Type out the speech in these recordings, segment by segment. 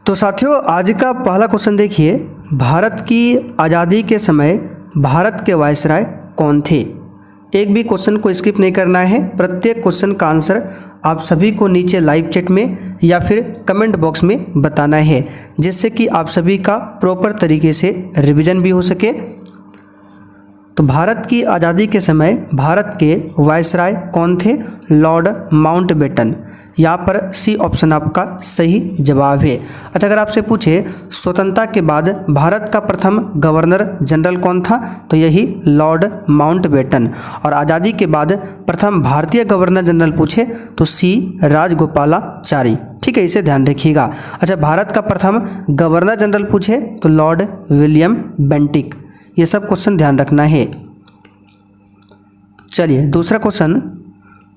तो साथियों आज का पहला क्वेश्चन देखिए, भारत की आज़ादी के समय भारत के वायसराय कौन थे। एक भी क्वेश्चन को स्किप नहीं करना है, प्रत्येक क्वेश्चन का आंसर आप सभी को नीचे लाइव चैट में या फिर कमेंट बॉक्स में बताना है, जिससे कि आप सभी का प्रॉपर तरीके से रिवीजन भी हो सके। तो भारत की आज़ादी के समय भारत के वायसराय कौन थे? Lord Mountbatten. यहाँ पर सी ऑप्शन आपका सही जवाब है। अच्छा, अगर आपसे पूछे स्वतंत्रता के बाद भारत का प्रथम गवर्नर जनरल कौन था, तो यही लॉर्ड माउंटबेटन। और आज़ादी के बाद प्रथम भारतीय गवर्नर जनरल पूछे तो सी राजगोपालाचारी। ठीक है, इसे ध्यान रखिएगा। अच्छा, भारत का प्रथम गवर्नर जनरल पूछे तो लॉर्ड विलियम बेंटिक। ये सब क्वेश्चन ध्यान रखना है। चलिए दूसरा क्वेश्चन,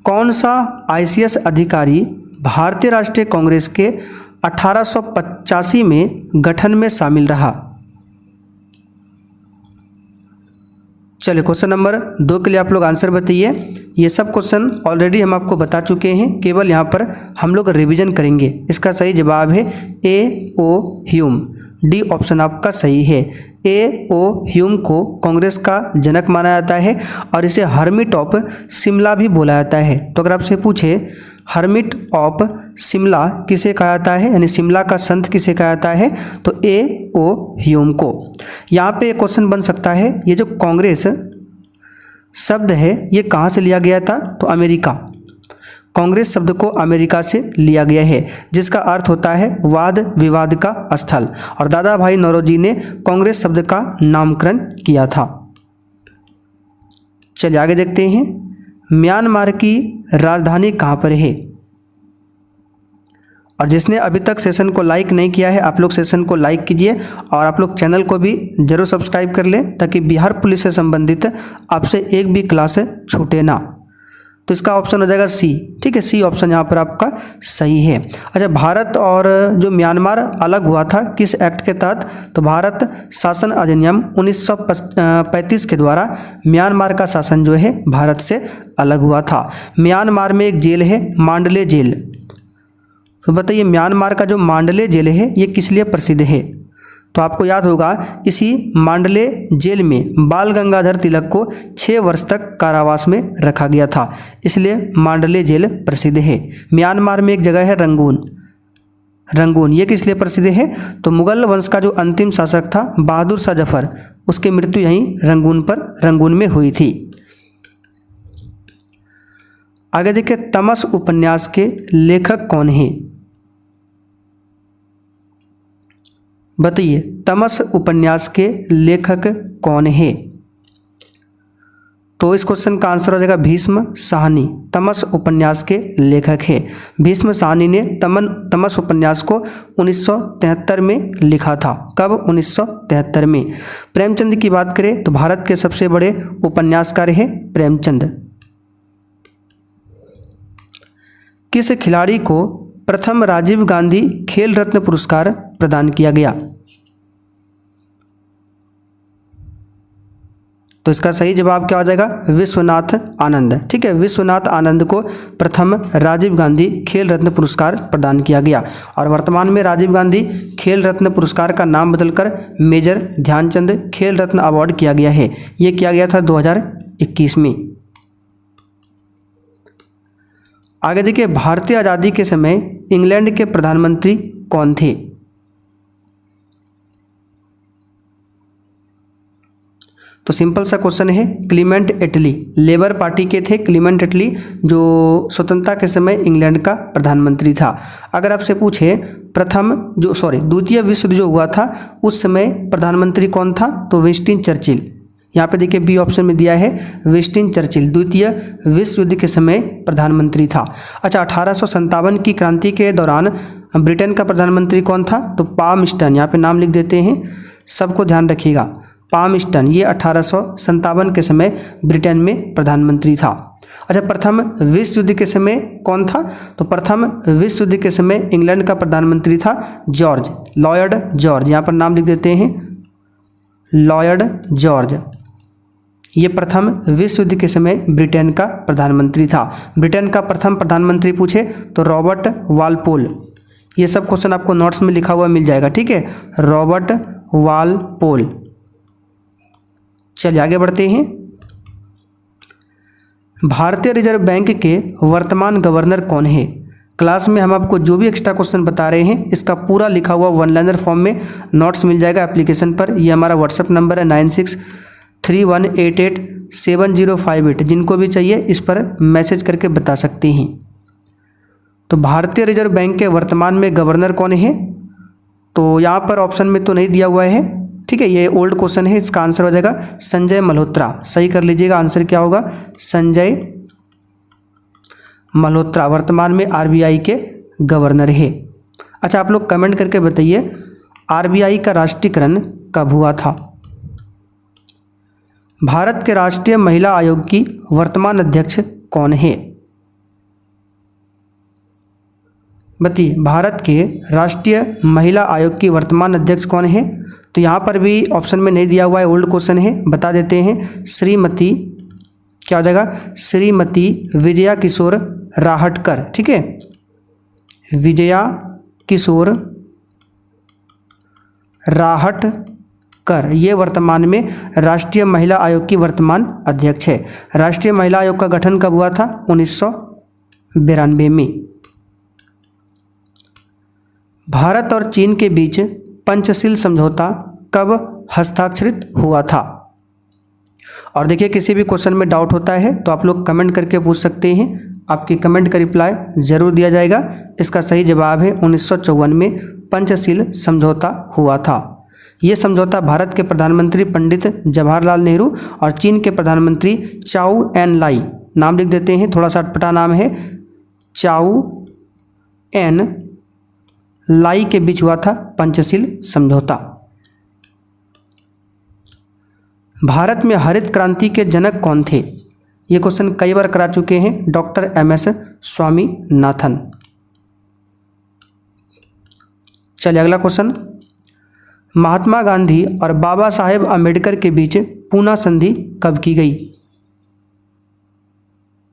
कौन सा आईसीएस अधिकारी भारतीय राष्ट्रीय कांग्रेस के 1885 में गठन में शामिल रहा? चलिए क्वेश्चन नंबर 2 के लिए आप लोग आंसर बताइए। ये सब क्वेश्चन ऑलरेडी हम आपको बता चुके हैं, केवल यहाँ पर हम लोग रिवीजन करेंगे। इसका सही जवाब है ए ओ ह्यूम। डी ऑप्शन आपका सही है। ए ओ ह्यूम को कांग्रेस का जनक माना जाता है और इसे हर्मिट ऑफ शिमला भी बोला जाता है। तो अगर आपसे पूछे हर्मिट ऑफ शिमला किसे कहा जाता है, यानी शिमला का संत किसे कहा जाता है, तो ए ओ ह्यूम को। यहाँ पे क्वेश्चन बन सकता है, ये जो कांग्रेस शब्द है ये कहाँ से लिया गया था, तो अमेरिका। कांग्रेस शब्द को अमेरिका से लिया गया है, जिसका अर्थ होता है वाद विवाद का स्थल। और दादा भाई नौरोजी ने कांग्रेस शब्द का नामकरण किया था। चलिए आगे देखते हैं, म्यांमार की राजधानी कहाँ पर है? और जिसने अभी तक सेशन को लाइक नहीं किया है, आप लोग सेशन को लाइक कीजिए और आप लोग चैनल को भी जरूर सब्सक्राइब कर लें, ताकि बिहार पुलिस से संबंधित आपसे एक भी क्लास छूटे ना। तो इसका ऑप्शन हो जाएगा सी। ठीक है, सी ऑप्शन यहाँ पर आपका सही है। अच्छा, भारत और जो म्यांमार अलग हुआ था किस एक्ट के तहत, तो भारत शासन अधिनियम 1935 के द्वारा म्यांमार का शासन जो है भारत से अलग हुआ था। म्यांमार में एक जेल है मांडले जेल। तो बताइए म्यांमार का जो मांडले जेल है ये किस लिए प्रसिद्ध है? तो आपको याद होगा इसी मांडले जेल में बाल गंगाधर तिलक को 6 वर्ष तक कारावास में रखा गया था, इसलिए मांडले जेल प्रसिद्ध है। म्यांमार में एक जगह है रंगून। रंगून ये किस लिए प्रसिद्ध है, तो मुगल वंश का जो अंतिम शासक था बहादुर शाह जफर, उसकी मृत्यु यहीं रंगून में हुई थी। आगे देखिए, तमस उपन्यास के लेखक कौन है? बताइए तमस उपन्यास के लेखक कौन है? तो इस क्वेश्चन का आंसर हो जाएगा भीष्म साहनी। तमस उपन्यास के लेखक है भीष्म साहनी ने तमस उपन्यास को 1973 में लिखा था। कब? 1973 में। प्रेमचंद की बात करें तो भारत के सबसे बड़े उपन्यासकार है प्रेमचंद। किस खिलाड़ी को प्रथम राजीव गांधी खेल रत्न पुरस्कार प्रदान किया गया? तो इसका सही जवाब क्या हो जाएगा? विश्वनाथ आनंद। ठीक है, विश्वनाथ आनंद को प्रथम राजीव गांधी खेल रत्न पुरस्कार प्रदान किया गया। और वर्तमान में राजीव गांधी खेल रत्न पुरस्कार का नाम बदलकर मेजर ध्यानचंद खेल रत्न अवार्ड किया गया है। ये किया गया था 2021 में। आगे देखिए, भारतीय आज़ादी के समय इंग्लैंड के प्रधानमंत्री कौन थे? तो सिंपल सा क्वेश्चन है, क्लीमेंट एटली। लेबर पार्टी के थे क्लीमेंट एटली, जो स्वतंत्रता के समय इंग्लैंड का प्रधानमंत्री था। अगर आपसे पूछे द्वितीय विश्व युद्ध जो हुआ था उस समय प्रधानमंत्री कौन था, तो विंस्टन चर्चिल। यहाँ पे देखिए बी ऑप्शन में दिया है विंस्टन चर्चिल द्वितीय विश्व युद्ध के समय प्रधानमंत्री था। अच्छा, 1857 की क्रांति के दौरान ब्रिटेन का प्रधानमंत्री कौन था, तो पामस्टन। यहाँ पे नाम लिख देते हैं, सबको ध्यान रखिएगा। पामस्टन ये 1857 के समय ब्रिटेन में प्रधानमंत्री था। अच्छा, प्रथम विश्व युद्ध के समय कौन था, तो प्रथम विश्व युद्ध के समय इंग्लैंड का प्रधानमंत्री था लॉयड जॉर्ज। यहाँ पर नाम लिख देते हैं लॉयड जॉर्ज। ये प्रथम विश्व युद्ध के समय ब्रिटेन का प्रधानमंत्री था। ब्रिटेन का प्रथम प्रधानमंत्री पूछे तो रॉबर्ट वालपोल। ये सब क्वेश्चन आपको नोट्स में लिखा हुआ मिल जाएगा, ठीक है। Robert Walpole. चलिए आगे बढ़ते हैं। भारतीय रिजर्व बैंक के वर्तमान गवर्नर कौन है? क्लास में हम आपको जो भी एक्स्ट्रा क्वेश्चन बता रहे हैं इसका पूरा लिखा हुआ वन लाइनर फॉर्म में नोट्स मिल जाएगा एप्लीकेशन पर। ये हमारा व्हाट्सएप नंबर है 9631887058। जिनको भी चाहिए इस पर मैसेज करके बता सकते हैं। तो भारतीय रिजर्व बैंक के वर्तमान में गवर्नर कौन है? तो यहाँ पर ऑप्शन में तो नहीं दिया हुआ है, ठीक है। ये ओल्ड क्वेश्चन है, इसका आंसर हो जाएगा संजय मल्होत्रा। सही कर लीजिएगा, आंसर क्या होगा? संजय मल्होत्रा वर्तमान में आरबीआई के गवर्नर है। अच्छा, आप लोग कमेंट करके बताइए आरबीआई का राष्ट्रीयकरण कब हुआ था? भारत के राष्ट्रीय महिला आयोग की वर्तमान अध्यक्ष कौन है? बताइए, भारत के राष्ट्रीय महिला आयोग की वर्तमान अध्यक्ष कौन है? तो यहाँ पर भी ऑप्शन में नहीं दिया हुआ है, ओल्ड क्वेश्चन है, बता देते हैं। श्रीमती क्या हो जाएगा? श्रीमती विजया किशोर राहटकर, ठीक है। विजया किशोर राहटकर ये वर्तमान में राष्ट्रीय महिला आयोग की वर्तमान अध्यक्ष है। राष्ट्रीय महिला आयोग का गठन कब हुआ था? 1992 में। भारत और चीन के बीच पंचशील समझौता कब हस्ताक्षरित हुआ था? और देखिए, किसी भी क्वेश्चन में डाउट होता है तो आप लोग कमेंट करके पूछ सकते हैं, आपकी कमेंट का रिप्लाई जरूर दिया जाएगा। इसका सही जवाब है 1954 में पंचशील समझौता हुआ था। ये समझौता भारत के प्रधानमंत्री पंडित जवाहरलाल नेहरू और चीन के प्रधानमंत्री चाउ एन लाई, नाम लिख देते हैं, थोड़ा सा अटपटा नाम है, चाउ एन लाई के बीच हुआ था पंचशील समझौता। भारत में हरित क्रांति के जनक कौन थे? ये क्वेश्चन कई बार करा चुके हैं डॉक्टर एम.एस. स्वामीनाथन। चलिए अगला क्वेश्चन। महात्मा गांधी और बाबा साहेब अम्बेडकर के बीच पूना संधि कब की गई?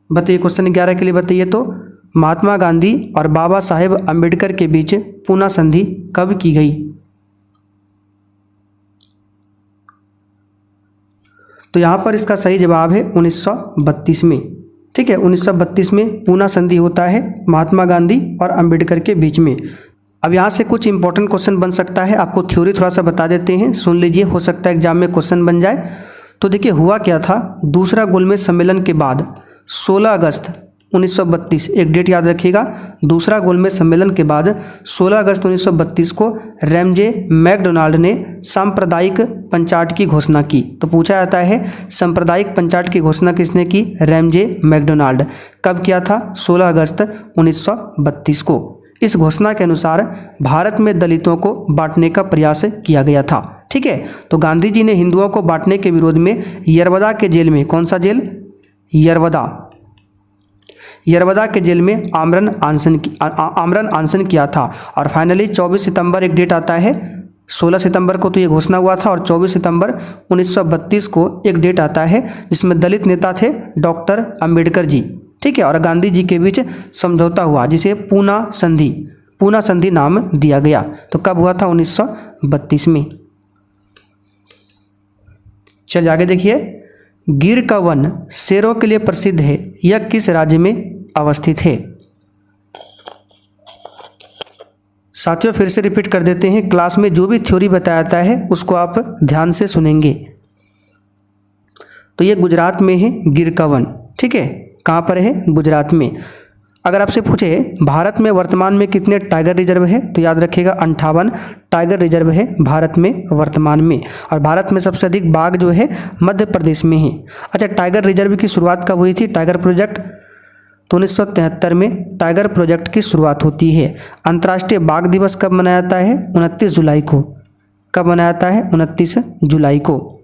बताइए, क्वेश्चन 11 के लिए बताइए तो महात्मा गांधी और बाबा साहेब अम्बेडकर के बीच पूना संधि कब की गई? तो यहाँ पर इसका सही जवाब है 1932 में, ठीक है। 1932 में पूना संधि होता है महात्मा गांधी और अम्बेडकर के बीच में। अब यहाँ से कुछ इंपॉर्टेंट क्वेश्चन बन सकता है, आपको थ्योरी थोड़ा सा बता देते हैं, सुन लीजिए, हो सकता है एग्जाम में क्वेश्चन बन जाए। तो देखिए, हुआ क्या था, दूसरा गोलमेज सम्मेलन के बाद 16 अगस्त 1932, एक डेट याद रखिएगा, दूसरा गोलमेज सम्मेलन के बाद 16 अगस्त 1932 को रैमजे मैकडोनाल्ड ने सांप्रदायिक पंचाट की घोषणा की। तो पूछा जाता है सांप्रदायिक पंचाट की घोषणा किसने की? Ramsay MacDonald. कब किया था? 16 अगस्त 1932 को। इस घोषणा के अनुसार भारत में दलितों को बांटने का प्रयास किया गया था, ठीक है। तो गांधी जी ने हिंदुओं को बांटने के विरोध में यरवदा के जेल में, कौन सा जेल? यरवदा के जेल में आमरण अनशन किया था। और फाइनली 24 सितंबर एक डेट आता है, 16 सितंबर को तो ये घोषणा हुआ था और 24 सितंबर 1932 को एक डेट आता है जिसमें दलित नेता थे डॉक्टर अंबेडकर जी, ठीक है, और गांधी जी के बीच समझौता हुआ जिसे पूना संधि नाम दिया गया। तो कब हुआ था? 1932 में। चलिए आगे देखिए। गिर का वन शेरों के लिए प्रसिद्ध है, यह किस राज्य में अवस्थित है? साथियों फिर से रिपीट कर देते हैं, क्लास में जो भी थ्योरी बताया जाता है उसको आप ध्यान से सुनेंगे। तो ये गुजरात में है गिर का वन, ठीक है। कहाँ पर है? गुजरात में। अगर आपसे पूछे भारत में वर्तमान में कितने टाइगर रिजर्व है, तो याद रखिएगा 58 टाइगर रिजर्व है भारत में वर्तमान में। और भारत में सबसे अधिक बाघ जो है मध्य प्रदेश में है। अच्छा, टाइगर रिजर्व की शुरुआत कब हुई थी? टाइगर प्रोजेक्ट तो 1973 में टाइगर प्रोजेक्ट की शुरुआत होती है। अंतर्राष्ट्रीय बाघ दिवस कब मनाया जाता है? 29 जुलाई को। कब मनाया जाता है? 29 जुलाई को।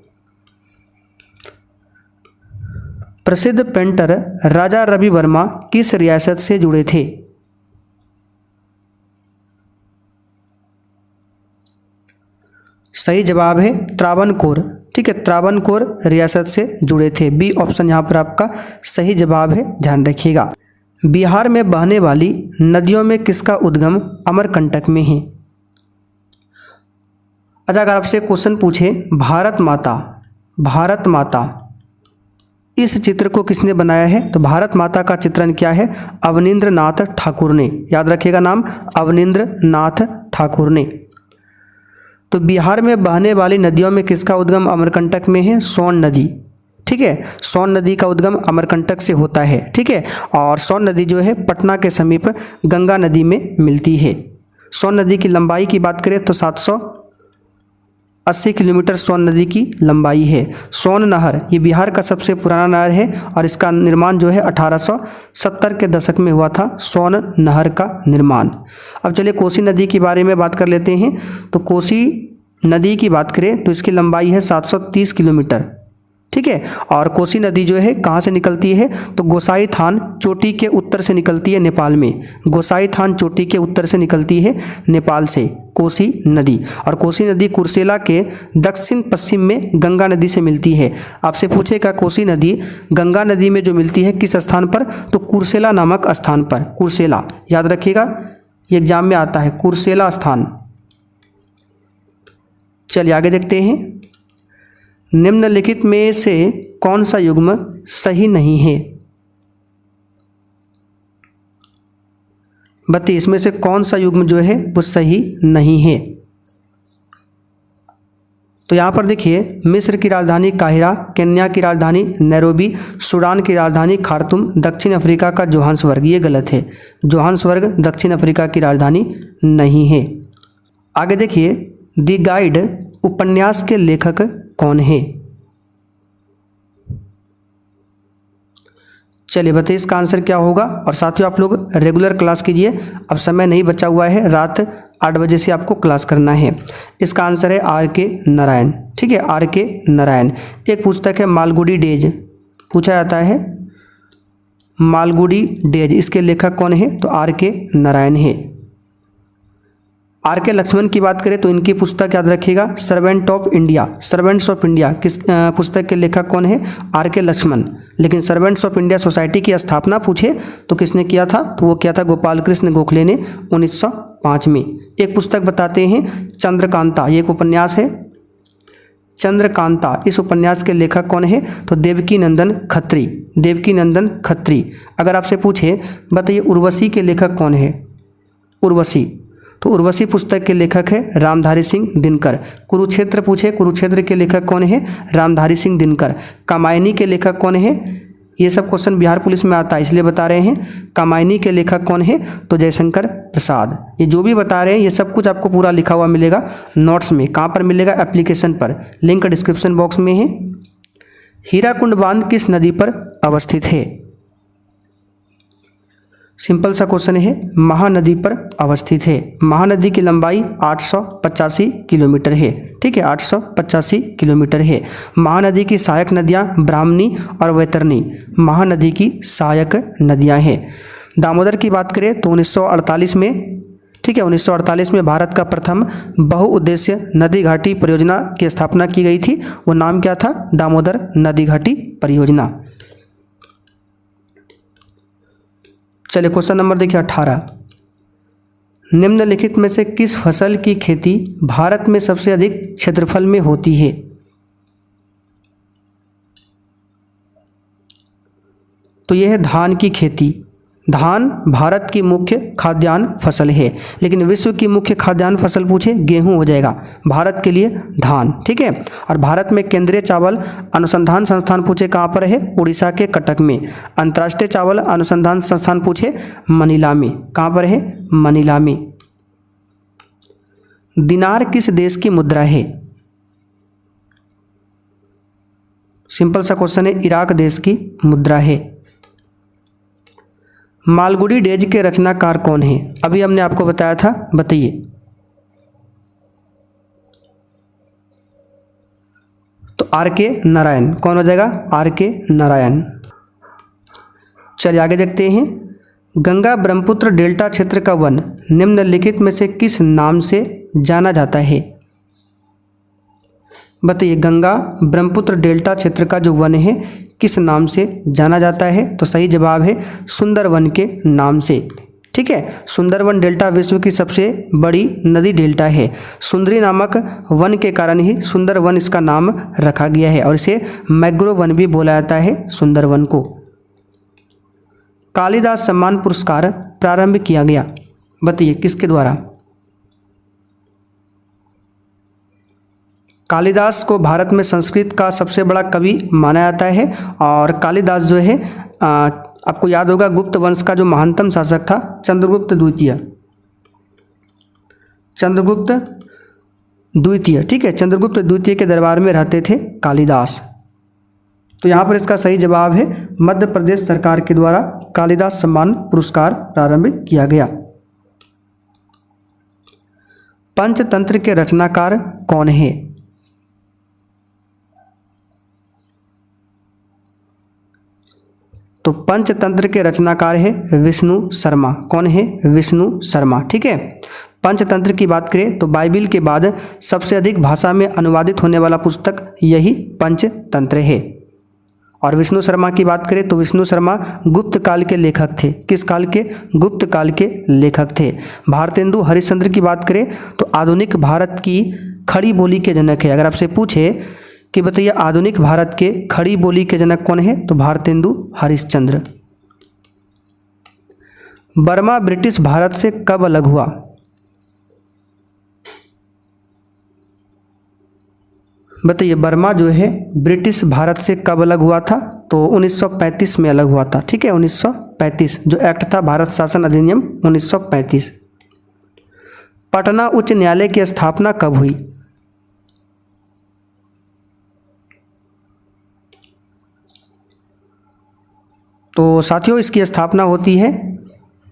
प्रसिद्ध पेंटर राजा रवि वर्मा किस रियासत से जुड़े थे? सही जवाब है त्रावणकोर, ठीक है, त्रावणकोर रियासत से जुड़े थे। बी ऑप्शन यहाँ पर आपका सही जवाब है, ध्यान रखिएगा। बिहार में बहने वाली नदियों में किसका उद्गम अमरकंटक में है? अच्छा, अगर आपसे क्वेश्चन पूछे भारत माता इस चित्र को किसने बनाया है, तो भारत माता का चित्रण क्या है? अवनींद्र नाथ ठाकुर ने। याद रखिएगा नाम, अवनींद्र नाथ ठाकुर ने। तो बिहार में बहने वाली नदियों में किसका उद्गम अमरकंटक में है? सोन नदी। ठीक है, सोन नदी का उद्गम अमरकंटक से होता है। ठीक है, और सोन नदी जो है पटना के समीप गंगा नदी में मिलती है। सोन नदी की लंबाई की बात करें तो 780 किलोमीटर सोन नदी की लंबाई है। सोन नहर ये बिहार का सबसे पुराना नहर है और इसका निर्माण जो है 1870 के दशक में हुआ था, सोन नहर का निर्माण। अब चलिए कोसी नदी के बारे में बात कर लेते हैं। तो कोसी नदी की बात करें तो इसकी लंबाई है 730 किलोमीटर। ठीक है, और कोसी नदी जो है कहाँ से निकलती है? तो गोसाई थान चोटी के उत्तर से निकलती है नेपाल में। गोसाई थान चोटी के उत्तर से निकलती है नेपाल से कोसी नदी। और कोसी नदी कुर्सेला के दक्षिण पश्चिम में गंगा नदी से मिलती है। आपसे पूछेगा कोसी नदी गंगा नदी में जो मिलती है किस स्थान पर? तो कुर्सेला नामक स्थान पर। कुर्सेला याद रखिएगा, ये एग्जाम में आता है, कुर्सेला स्थान। चलिए आगे देखते हैं। निम्नलिखित में से कौन सा युग्म सही नहीं है? बताइए, इसमें से कौन सा युग्म जो है वो सही नहीं है? तो यहाँ पर देखिए, मिस्र की राजधानी काहिरा, केन्या की राजधानी नैरोबी, सूडान की राजधानी खार्तूम, दक्षिण अफ्रीका का जोहान्सबर्ग, ये गलत है। जोहान्सबर्ग दक्षिण अफ्रीका की राजधानी नहीं है। आगे देखिए, द गाइड उपन्यास के लेखक कौन है? चलिए बताइए इसका आंसर क्या होगा। और साथियों आप लोग रेगुलर क्लास कीजिए, अब समय नहीं बचा हुआ है, रात 8 बजे से आपको क्लास करना है। इसका आंसर है R.K. नारायण। ठीक है, R.K. नारायण। एक पुस्तक है मालगुडी डेज, पूछा जाता है मालगुडी डेज, इसके लेखक कौन है? तो R.K. नारायण है। R.K. लक्ष्मण की बात करें तो इनकी पुस्तक याद रखिएगा servant of India. Servants of India किस पुस्तक के लेखक कौन है? R.K. लक्ष्मण। लेकिन सर्वेंट्स ऑफ इंडिया सोसाइटी की स्थापना पूछे तो किसने किया था? तो वो किया था गोपाल कृष्ण गोखले ने 1905 में। एक पुस्तक बताते हैं चंद्रकांता, ये एक उपन्यास है चंद्रकांता। इस उपन्यास के लेखक कौन है? तो देवकी नंदन खत्री। देवकी नंदन खत्री। अगर आपसे पूछे बताइए उर्वशी के लेखक कौन है? उर्वशी, तो उर्वशी पुस्तक के लेखक है रामधारी सिंह दिनकर। कुरुक्षेत्र पूछे, कुरुक्षेत्र के लेखक कौन है? रामधारी सिंह दिनकर। कामायनी के लेखक कौन है? ये सब क्वेश्चन बिहार पुलिस में आता है इसलिए बता रहे हैं। कामायनी के लेखक कौन है? तो जयशंकर प्रसाद। ये जो भी बता रहे हैं ये सब कुछ आपको पूरा लिखा हुआ मिलेगा नोट्स में। कहाँ पर मिलेगा? एप्लीकेशन पर, लिंक डिस्क्रिप्शन बॉक्स में है। हीराकुंड बांध किस नदी पर अवस्थित है? सिंपल सा क्वेश्चन है, महानदी पर अवस्थित है। महानदी की लंबाई 885 किलोमीटर है। ठीक है, 885 किलोमीटर है। महानदी की सहायक नदियाँ ब्राह्मणी और वैतरणी महानदी की सहायक नदियाँ हैं। दामोदर की बात करें तो 1948 में, ठीक है, 1948 में भारत का प्रथम बहुउद्देश्य नदी घाटी परियोजना की स्थापना की गई थी। वो नाम क्या था? दामोदर नदी घाटी परियोजना। चलिए क्वेश्चन नंबर देखिए 18। निम्नलिखित में से किस फसल की खेती भारत में सबसे अधिक क्षेत्रफल में होती है? तो यह है धान की खेती। धान भारत की मुख्य खाद्यान्न फसल है, लेकिन विश्व की मुख्य खाद्यान्न फसल पूछे गेहूं हो जाएगा, भारत के लिए धान। ठीक है, और भारत में केंद्रीय चावल अनुसंधान संस्थान पूछे कहाँ पर है? उड़ीसा के कटक में। अंतर्राष्ट्रीय चावल अनुसंधान संस्थान पूछे मनीला में। कहाँ पर है? मनीला में। दिनार किस देश की मुद्रा है? सिंपल सा क्वेश्चन है, इराक देश की मुद्रा है। मालगुडी डेज के रचनाकार कौन है? अभी हमने आपको बताया था, बताइए। तो R.K. नारायण। कौन हो जाएगा? R.K. नारायण। चलिए आगे देखते हैं। गंगा ब्रह्मपुत्र डेल्टा क्षेत्र का वन निम्नलिखित में से किस नाम से जाना जाता है? बताइए, गंगा ब्रह्मपुत्र डेल्टा क्षेत्र का जो वन है किस नाम से जाना जाता है? तो सही जवाब है सुंदरवन के नाम से। ठीक है, सुंदरवन डेल्टा विश्व की सबसे बड़ी नदी डेल्टा है। सुंदरी नामक वन के कारण ही सुंदरवन इसका नाम रखा गया है और इसे मैंग्रोव वन भी बोला जाता है सुंदरवन को। कालिदास सम्मान पुरस्कार प्रारंभ किया गया, बताइए किसके द्वारा? कालिदास को भारत में संस्कृत का सबसे बड़ा कवि माना जाता है और कालिदास जो है आपको याद होगा गुप्त वंश का जो महानतम शासक था चंद्रगुप्त द्वितीय। चंद्रगुप्त द्वितीय, ठीक है, चंद्रगुप्त द्वितीय के दरबार में रहते थे कालिदास। तो यहाँ पर इसका सही जवाब है मध्य प्रदेश सरकार के द्वारा कालिदास सम्मान पुरस्कार प्रारंभ किया गया। पंचतंत्र के रचनाकार कौन है? तो पंचतंत्र के रचनाकार है विष्णु शर्मा। कौन है? विष्णु शर्मा। ठीक है, पंचतंत्र की बात करें तो बाइबिल के बाद सबसे अधिक भाषा में अनुवादित होने वाला पुस्तक यही पंचतंत्र है। और विष्णु शर्मा की बात करें तो विष्णु शर्मा गुप्त काल के लेखक थे। किस काल के? गुप्त काल के लेखक थे। भारतेंदु हरिश्चंद्र की बात करें तो आधुनिक भारत की खड़ी बोली के जनक है। अगर आपसे पूछे कि बताइए आधुनिक भारत के खड़ी बोली के जनक कौन है, तो भारतेंदु हरिश्चंद्र। बर्मा ब्रिटिश भारत से कब अलग हुआ? बताइए बर्मा जो है ब्रिटिश भारत से कब अलग हुआ था? तो 1935 में अलग हुआ था। ठीक है, 1935 जो एक्ट था भारत शासन अधिनियम 1935। पटना उच्च न्यायालय की स्थापना कब हुई? तो साथियों इसकी स्थापना होती है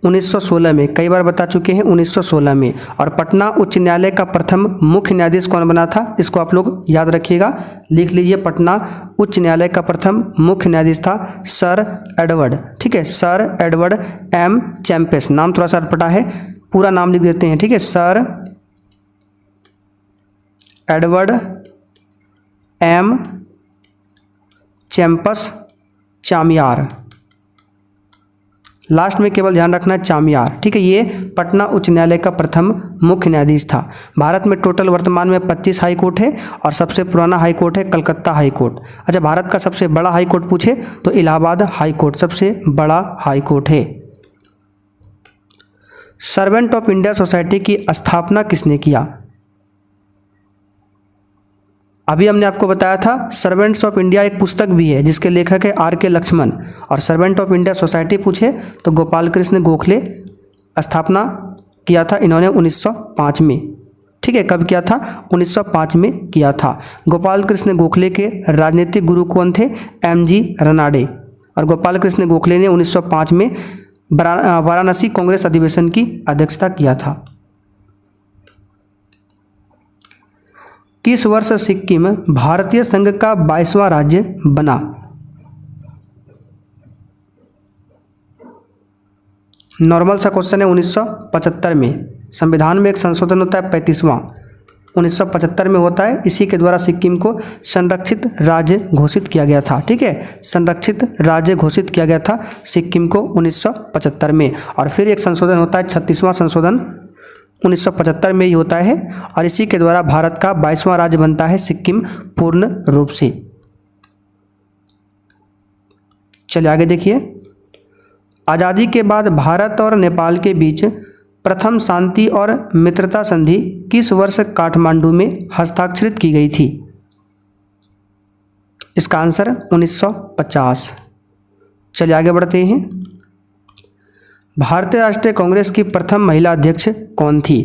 1916 में। कई बार बता चुके हैं 1916 में। और पटना उच्च न्यायालय का प्रथम मुख्य न्यायाधीश कौन बना था? इसको आप लोग याद रखिएगा, लिख लीजिए। पटना उच्च न्यायालय का प्रथम मुख्य न्यायाधीश था सर एडवर्ड। ठीक है, सर एडवर्ड एम चैम्पस। नाम थोड़ा सा अटपटा है, पूरा नाम लिख देते हैं। ठीक है, सर एडवर्ड एम चैम्पस चामियार। लास्ट में केवल ध्यान रखना चामियार। ठीक है, ये पटना उच्च न्यायालय का प्रथम मुख्य न्यायाधीश था। भारत में टोटल वर्तमान में 25 हाई कोर्ट है और सबसे पुराना हाई कोर्ट है कलकत्ता हाई कोर्ट। अच्छा, भारत का सबसे बड़ा हाई कोर्ट पूछे तो इलाहाबाद हाई कोर्ट सबसे बड़ा हाई कोर्ट है। सर्वेंट ऑफ इंडिया सोसाइटी की स्थापना किसने किया? अभी हमने आपको बताया था सर्वेंट्स ऑफ इंडिया एक पुस्तक भी है जिसके लेखक है R.K. लक्ष्मण। और सर्वेंट ऑफ इंडिया सोसाइटी पूछे तो गोपाल कृष्ण गोखले स्थापना किया था इन्होंने 1905 में। ठीक है, कब किया था? 1905 में किया था। गोपाल कृष्ण गोखले के राजनीतिक गुरु कौन थे? M.G. रनाडे। और गोपाल कृष्ण गोखले ने 1905 में वाराणसी कांग्रेस अधिवेशन की अध्यक्षता किया था। किस वर्ष सिक्किम भारतीय संघ का 22वां राज्य बना? नॉर्मल सा क्वेश्चन है। 1975 में संविधान में एक संशोधन होता है 35वां, 1975 में होता है। इसी के द्वारा सिक्किम को संरक्षित राज्य घोषित किया गया था। ठीक है, संरक्षित राज्य घोषित किया गया था सिक्किम को 1975 में। और फिर एक संशोधन होता है 36वां संशोधन 1975 में ही होता है और इसी के द्वारा भारत का 22वां राज्य बनता है सिक्किम पूर्ण रूप से। चलिए आगे देखिए। आज़ादी के बाद भारत और नेपाल के बीच प्रथम शांति और मित्रता संधि किस वर्ष काठमांडू में हस्ताक्षरित की गई थी? इसका आंसर 1950। चलिए आगे बढ़ते हैं। भारतीय राष्ट्रीय कांग्रेस की प्रथम महिला अध्यक्ष कौन थी?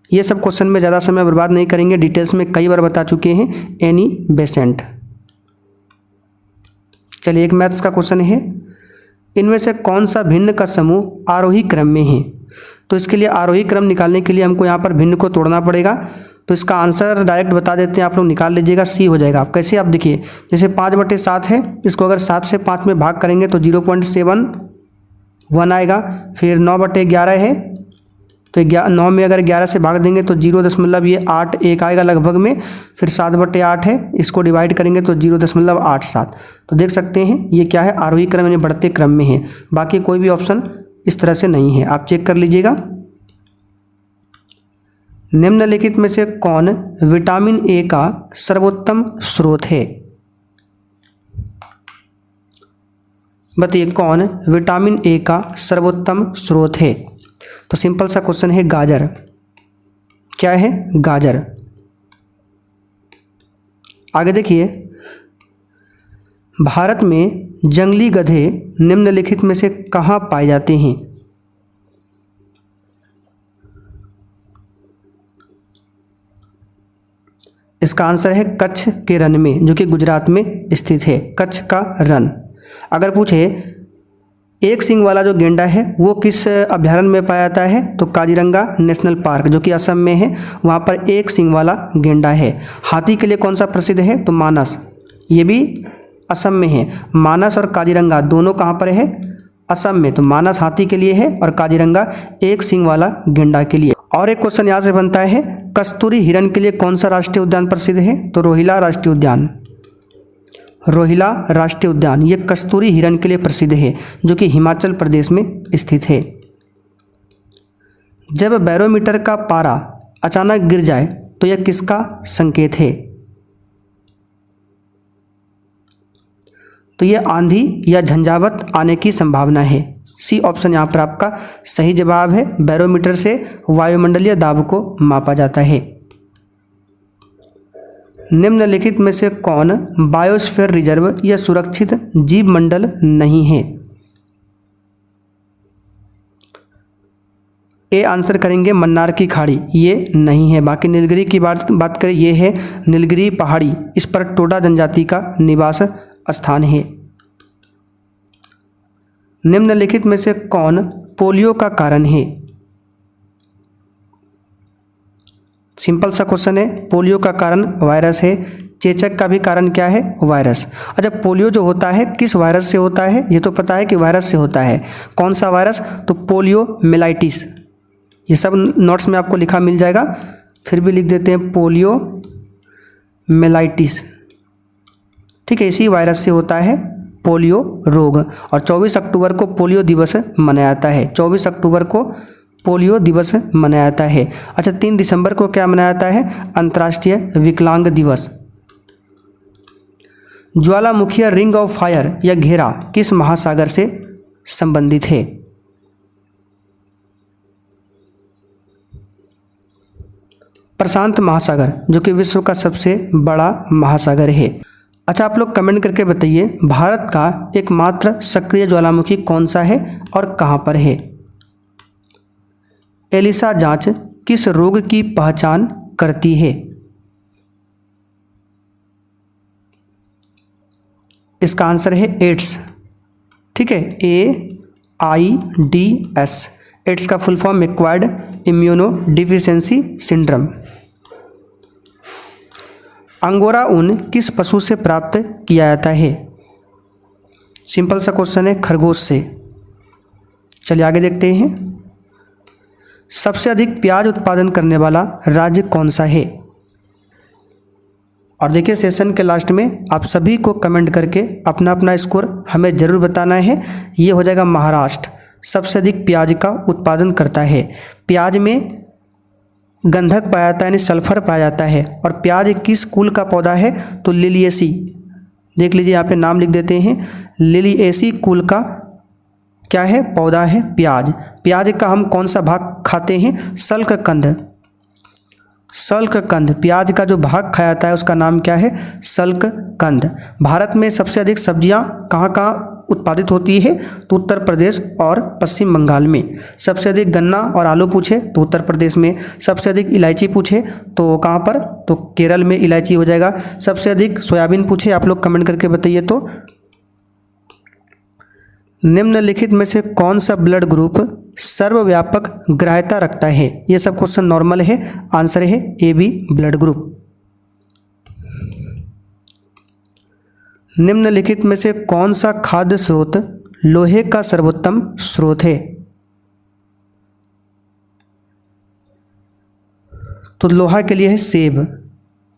ये सब क्वेश्चन में ज़्यादा समय बर्बाद नहीं करेंगे, डिटेल्स में कई बार बता चुके हैं, एनी बेसेंट। चलिए एक मैथ्स का क्वेश्चन है। इनमें से कौन सा भिन्न का समूह आरोही क्रम में है? तो इसके लिए आरोही क्रम निकालने के लिए हमको यहाँ पर भिन्न को तोड़ना पड़ेगा। तो इसका आंसर डायरेक्ट बता देते हैं, आप लोग निकाल लीजिएगा, सी हो जाएगा। आप कैसे? आप देखिए, जैसे 5/7 है, इसको अगर 7 से 5 में भाग करेंगे तो 0.71 आएगा। फिर 9/11 है तो 9 में अगर 11 से भाग देंगे तो 0.8 आएगा लगभग में, फिर 7/8 है, इसको डिवाइड करेंगे तो 0.87। तो देख सकते हैं ये क्या है, आरोही क्रम यानी बढ़ते क्रम में है। बाकी कोई भी ऑप्शन इस तरह से नहीं है, आप चेक कर लीजिएगा। निम्नलिखित में से कौन विटामिन ए का सर्वोत्तम स्रोत है? बताइए कौन विटामिन ए का सर्वोत्तम स्रोत है? तो सिंपल सा क्वेश्चन है गाजर। क्या है? गाजर। आगे देखिए, भारत में जंगली गधे निम्नलिखित में से कहाँ पाए जाते हैं? इसका आंसर है कच्छ के रण में, जो कि गुजरात में स्थित है, कच्छ का रण। अगर पूछे एक सींग वाला जो गेंडा है वो किस अभयारण्य में पाया जाता है? तो काजीरंगा नेशनल पार्क, जो कि असम में है, वहाँ पर एक सींग वाला गेंडा है। हाथी के लिए कौन सा प्रसिद्ध है? तो मानस, ये भी असम में है। मानस और काजीरंगा दोनों कहाँ पर है? असम में। तो मानस हाथी के लिए है और काजीरंगा एक सींग वाला गेंडा के लिए। और एक क्वेश्चन यहाँ से बनता है, कस्तूरी हिरण के लिए कौन सा राष्ट्रीय उद्यान प्रसिद्ध है? तो रोहिला राष्ट्रीय उद्यान। रोहिला राष्ट्रीय उद्यान ये कस्तूरी हिरण के लिए प्रसिद्ध है, जो कि हिमाचल प्रदेश में स्थित है। जब बैरोमीटर का पारा अचानक गिर जाए तो यह किसका संकेत है? तो यह आंधी या झंझावत आने की संभावना है। सी ऑप्शन यहाँ पर आपका सही जवाब है। बैरोमीटर से वायुमंडलीय दाब को मापा जाता है। निम्नलिखित में से कौन बायोस्फीयर रिजर्व या सुरक्षित जीव मंडल नहीं है? ए आंसर करेंगे मन्नार की खाड़ी, ये नहीं है। बाकी नीलगिरी की बात करें, ये है नीलगिरी पहाड़ी, इस पर टोडा जनजाति का निवास स्थान है। निम्नलिखित में से कौन पोलियो का कारण है? सिंपल सा क्वेश्चन है, पोलियो का कारण वायरस है। चेचक का भी कारण क्या है? वायरस। अच्छा, पोलियो जो होता है किस वायरस से होता है? ये तो पता है कि वायरस से होता है। कौन सा वायरस? तो पोलियो मेलाइटिस। ये सब नोट्स में आपको लिखा मिल जाएगा, फिर भी लिख देते हैं पोलियो मेलाइटिस। ठीक है, इसी वायरस से होता है पोलियो रोग। और 24 अक्टूबर को पोलियो दिवस मनाया जाता है। 24 अक्टूबर को पोलियो दिवस मनाया जाता है। अच्छा, 3 दिसंबर को क्या मनाया जाता है? अंतर्राष्ट्रीय विकलांग दिवस। ज्वालामुखी रिंग ऑफ फायर या घेरा किस महासागर से संबंधित है? प्रशांत महासागर, जो कि विश्व का सबसे बड़ा महासागर है। अच्छा, आप लोग कमेंट करके बताइए, भारत का एकमात्र सक्रिय ज्वालामुखी कौन सा है और कहां पर है? एलिसा जांच किस रोग की पहचान करती है? इसका आंसर है एड्स। ठीक है, AIDS। एड्स का full form acquired immuno deficiency syndrome. Angora ऊन किस पशु से प्राप्त किया जाता है? सिंपल सा क्वेश्चन है, खरगोश से। चलिए आगे देखते हैं। सबसे अधिक प्याज उत्पादन करने वाला राज्य कौन सा है? और देखिए, सेशन के लास्ट में आप सभी को कमेंट करके अपना अपना स्कोर हमें ज़रूर बताना है। ये हो जाएगा महाराष्ट्र सबसे अधिक प्याज का उत्पादन करता है। प्याज में गंधक पाया जाता है, यानी सल्फर पाया जाता है। और प्याज किस कुल का पौधा है? तो लिलिएसी। देख लीजिए, यहाँ पे नाम लिख देते हैं। लिलिएसी कुल का क्या है? पौधा है प्याज। प्याज का हम कौन सा भाग खाते हैं? सल्ककंद। सल्ककंद, प्याज का जो भाग खाया जाता है उसका नाम क्या है? सल्ककंद। भारत में सबसे अधिक सब्जियां कहाँ कहाँ उत्पादित होती है? तो उत्तर प्रदेश और पश्चिम बंगाल में। सबसे अधिक गन्ना और आलू पूछे तो उत्तर प्रदेश में। सबसे अधिक इलायची पूछे तो कहाँ पर? तो केरल में इलायची हो जाएगा। सबसे अधिक सोयाबीन पूछे, आप लोग कमेंट करके बताइए। तो निम्नलिखित में से कौन सा ब्लड ग्रुप सर्वव्यापक ग्राह्यता रखता है? ये सब क्वेश्चन नॉर्मल है, आंसर है AB ब्लड ग्रुप। निम्नलिखित में से कौन सा खाद्य स्रोत लोहे का सर्वोत्तम स्रोत है? तो लोहा के लिए है सेब,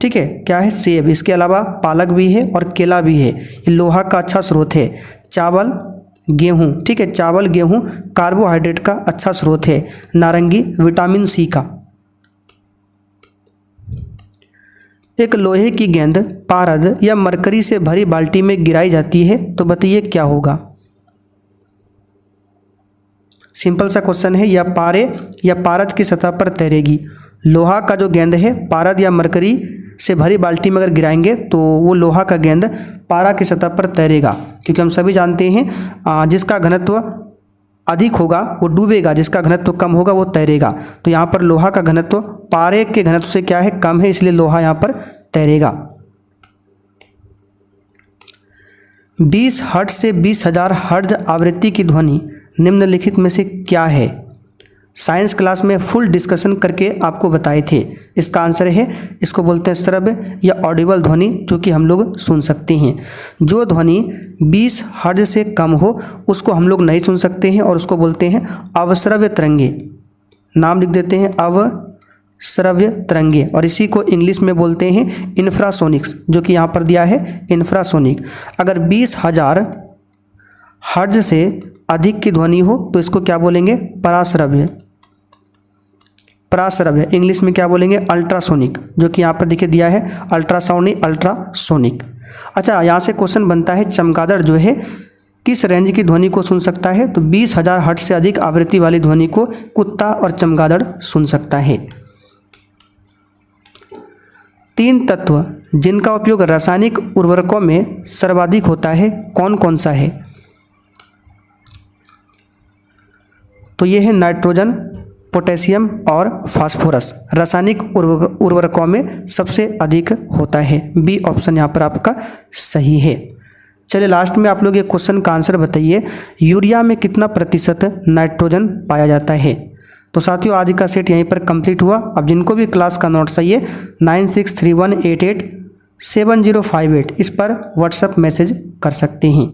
ठीक है, क्या है सेब। इसके अलावा पालक भी है और केला भी है, ये लोहा का अच्छा स्रोत है। चावल गेहूँ, ठीक है, चावल गेहूँ कार्बोहाइड्रेट का अच्छा स्रोत है। नारंगी विटामिन सी का। एक लोहे की गेंद पारद या मरकरी से भरी बाल्टी में गिराई जाती है तो बताइए क्या होगा। सिंपल सा क्वेश्चन है, या पारे या पारद की सतह पर तैरेगी। लोहा का जो गेंद है पारद या मरकरी से भरी बाल्टी में अगर गिराएंगे तो वो लोहा का गेंद पारा की सतह पर तैरेगा, क्योंकि हम सभी जानते हैं जिसका घनत्व अधिक होगा वो डूबेगा, जिसका घनत्व कम होगा वो तैरेगा। तो यहाँ पर लोहा का घनत्व पारे के घनत्व से क्या है, कम है, इसलिए लोहा यहाँ पर तैरेगा। 20 हर्ट्ज से 20,000 हर्ट्ज आवृत्ति की ध्वनि निम्नलिखित में से क्या है। साइंस क्लास में फुल डिस्कशन करके आपको बताए थे। इसका आंसर है, इसको बोलते हैं श्रव्य या ऑडिबल ध्वनि, जो कि हम लोग सुन सकते हैं। जो ध्वनि 20 हर्ट्ज से कम हो उसको हम लोग नहीं सुन सकते हैं और उसको बोलते हैं अवश्रव्य तरंगे। नाम लिख देते हैं अवश्रव्य तरंगे, और इसी को इंग्लिश में बोलते हैं इंफ्रासोनिक्स, जो कि यहाँ पर दिया है इंफ्रासोनिक। अगर 20,000 हर्ट्ज से अधिक की ध्वनि हो तो इसको क्या बोलेंगे, पराश्रव्य। पराश्रव्य इंग्लिश में क्या बोलेंगे, अल्ट्रासोनिक, जो कि यहाँ पर दिखे दिया है अल्ट्रासाउंड नहीं अल्ट्रासोनिक। अच्छा, यहाँ से क्वेश्चन बनता है चमगादड़ जो है किस रेंज की ध्वनि को सुन सकता है। तो 20,000 हर्ट्ज से अधिक आवृत्ति वाली ध्वनि को कुत्ता और चमगादड़ सुन सकता है। 3 तत्व जिनका उपयोग रासायनिक उर्वरकों में सर्वाधिक होता है कौन कौन सा है। तो ये है नाइट्रोजन, पोटेशियम और फास्फोरस, रासायनिक उर्वरकों में सबसे अधिक होता है। बी ऑप्शन यहाँ पर आपका सही है। चलिए लास्ट में आप लोग ये क्वेश्चन का आंसर बताइए, यूरिया में कितना प्रतिशत नाइट्रोजन पाया जाता है। तो साथियों आज का सेट यहीं पर कंप्लीट हुआ। अब जिनको भी क्लास का नोट चाहिए 9631887058 इस पर व्हाट्सएप मैसेज कर सकते हैं।